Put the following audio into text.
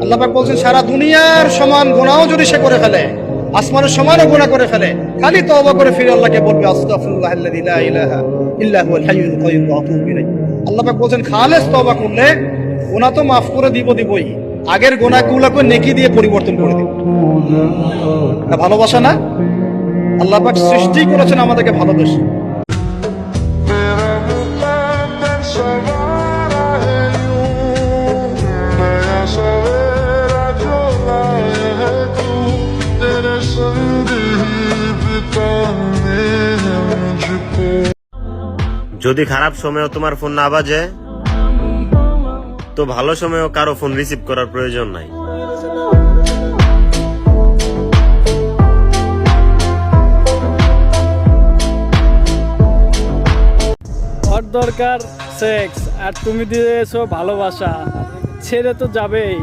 আল্লাহ পাক বলছেন সারা দুনিয়ার সমান গুনাহও যদি সে করে ফেলে, আসমানের সমানও গুনাহ করে ফেলে, খালি তওবা করে ফিরে আল্লাহকে বলবে আস্তাগফিরুল্লাহাল্লাযী লা ইলাহা ইল্লা হুয়াল হাইয়ুল কাইয়্যুম ওয়া আতুবু ইলাইহি। আল্লাহ পাক বলছেন খালেস তওবা করলে গুনাহ তো মাফ করে দিবই, আগের গুনাহগুলোকে নেকি দিয়ে পরিবর্তন করে দিব। এটা ভালোবাসা না? আল্লাহ পাক সৃষ্টি করেছেন আমাদেরকে ভালোবেসে। যদি খারাপ সময়েও তোমার ফোন না বাজে, তো ভালো সময়েও কারো ফোন রিসিভ করার প্রয়োজন নাই। ওর দরকার সেক্স আর তুমি দিয়েছো ভালোবাসা, ছেড়ে তো যাবেই।